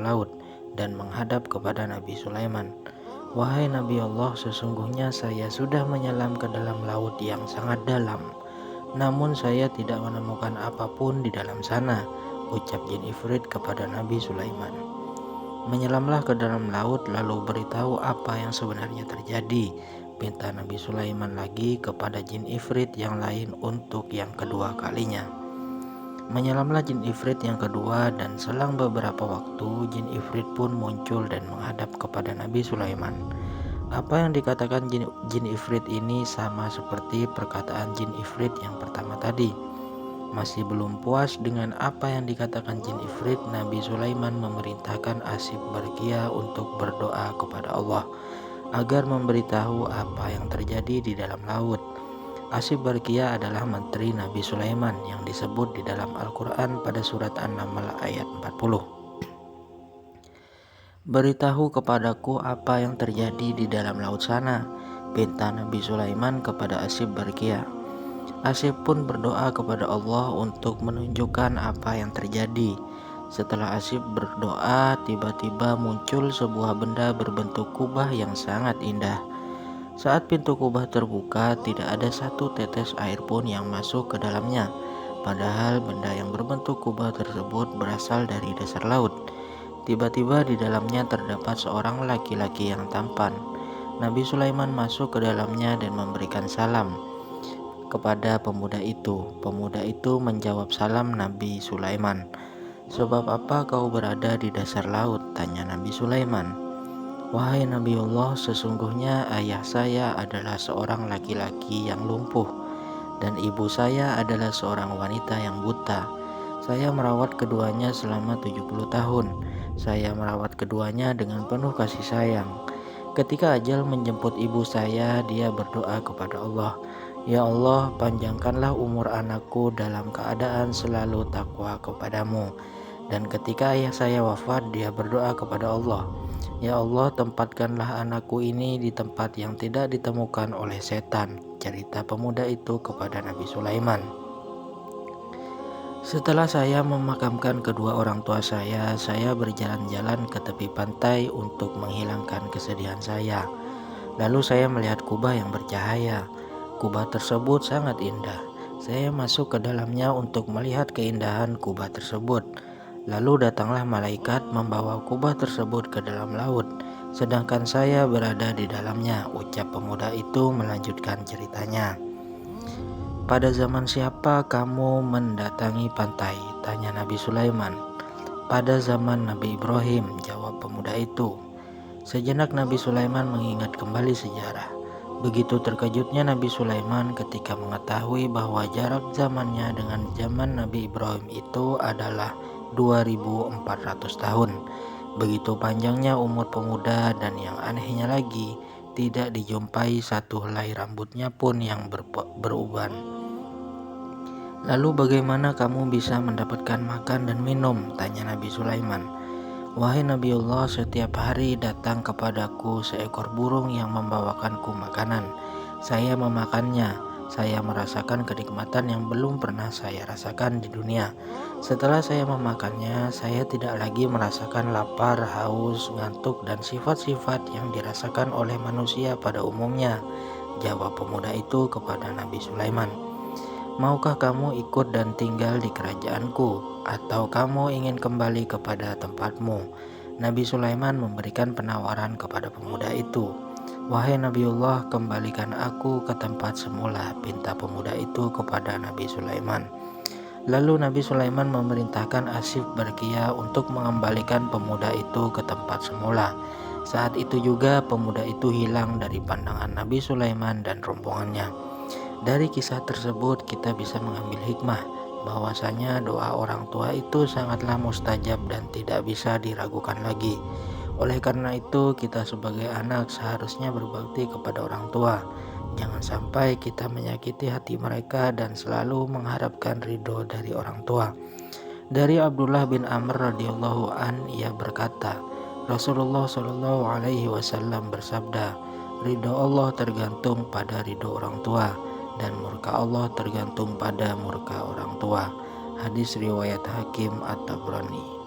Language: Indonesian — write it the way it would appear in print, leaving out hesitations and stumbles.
laut dan menghadap kepada Nabi Sulaiman. "Wahai Nabi Allah, sesungguhnya saya sudah menyelam ke dalam laut yang sangat dalam. Namun saya tidak menemukan apapun di dalam sana," ucap jin ifrit kepada Nabi Sulaiman. "Menyelamlah ke dalam laut lalu beritahu apa yang sebenarnya terjadi," pinta Nabi Sulaiman lagi kepada jin ifrit yang lain untuk yang kedua kalinya. Menyelamlah jin ifrit yang kedua, dan selang beberapa waktu jin ifrit pun muncul dan menghadap kepada Nabi Sulaiman. Apa yang dikatakan jin ifrit ini sama seperti perkataan jin ifrit yang pertama tadi. Masih belum puas dengan apa yang dikatakan jin ifrit, Nabi Sulaiman memerintahkan Asif Barkia untuk berdoa kepada Allah agar memberitahu apa yang terjadi di dalam laut. Asif Barkia adalah menteri Nabi Sulaiman yang disebut di dalam Al-Quran pada surat An-Naml ayat 40. "Beritahu kepadaku apa yang terjadi di dalam laut sana," pinta Nabi Sulaiman kepada Asif Barkia. Asif pun berdoa kepada Allah untuk menunjukkan apa yang terjadi. Setelah Asif berdoa, tiba-tiba muncul sebuah benda berbentuk kubah yang sangat indah. Saat pintu kubah terbuka, tidak ada satu tetes air pun yang masuk ke dalamnya. Padahal benda yang berbentuk kubah tersebut berasal dari dasar laut. Tiba-tiba di dalamnya terdapat seorang laki-laki yang tampan. Nabi Sulaiman masuk ke dalamnya dan memberikan salam kepada pemuda itu. Pemuda itu menjawab salam Nabi Sulaiman. "Sebab apa kau berada di dasar laut?" tanya Nabi Sulaiman. "Wahai Nabi Allah, sesungguhnya ayah saya adalah seorang laki-laki yang lumpuh dan ibu saya adalah seorang wanita yang buta. Saya merawat keduanya selama 70 tahun. Saya merawat keduanya dengan penuh kasih sayang. Ketika ajal menjemput ibu saya, dia berdoa kepada Allah, 'Ya Allah, panjangkanlah umur anakku dalam keadaan selalu takwa kepadamu.' Dan ketika ayah saya wafat, dia berdoa kepada Allah, 'Ya Allah, tempatkanlah anakku ini di tempat yang tidak ditemukan oleh setan.'" Cerita pemuda itu kepada Nabi Sulaiman. "Setelah saya memakamkan kedua orang tua saya berjalan-jalan ke tepi pantai untuk menghilangkan kesedihan saya. Lalu saya melihat kubah yang bercahaya. Kubah tersebut sangat indah. Saya masuk ke dalamnya untuk melihat keindahan kubah tersebut. Lalu datanglah malaikat membawa kubah tersebut ke dalam laut, sedangkan saya berada di dalamnya," ucap pemuda itu melanjutkan ceritanya. "Pada zaman siapa kamu mendatangi pantai?" tanya Nabi Sulaiman. "Pada zaman Nabi Ibrahim," jawab pemuda itu. Sejenak Nabi Sulaiman mengingat kembali sejarah. Begitu terkejutnya Nabi Sulaiman ketika mengetahui bahwa jarak zamannya dengan zaman Nabi Ibrahim itu adalah 2400 tahun. Begitu panjangnya umur pemuda, dan yang anehnya lagi, tidak dijumpai satu helai rambutnya pun yang beruban. "Lalu bagaimana kamu bisa mendapatkan makan dan minum?" tanya Nabi Sulaiman. "Wahai Nabi Allah, setiap hari datang kepadaku seekor burung yang membawakanku makanan. Saya memakannya. Saya merasakan kenikmatan yang belum pernah saya rasakan di dunia. Setelah saya memakannya, saya tidak lagi merasakan lapar, haus, ngantuk, dan sifat-sifat yang dirasakan oleh manusia pada umumnya," jawab pemuda itu kepada Nabi Sulaiman. "Maukah kamu ikut dan tinggal di kerajaanku, atau kamu ingin kembali kepada tempatmu?" Nabi Sulaiman memberikan penawaran kepada pemuda itu. "Wahai Nabiullah, kembalikan aku ke tempat semula," pinta pemuda itu kepada Nabi Sulaiman. Lalu Nabi Sulaiman memerintahkan Asif Barkia untuk mengembalikan pemuda itu ke tempat semula. Saat itu juga pemuda itu hilang dari pandangan Nabi Sulaiman dan rombongannya. Dari kisah tersebut kita bisa mengambil hikmah bahwasanya doa orang tua itu sangatlah mustajab dan tidak bisa diragukan lagi. Oleh karena itu, kita sebagai anak seharusnya berbakti kepada orang tua. Jangan sampai kita menyakiti hati mereka dan selalu mengharapkan ridho dari orang tua. Dari Abdullah bin Amr radhiyallahu an, ia berkata, Rasulullah Shallallahu alaihi wasallam bersabda, "Ridho Allah tergantung pada ridho orang tua, dan murka Allah tergantung pada murka orang tua." Hadis riwayat Hakim At-Tabrani.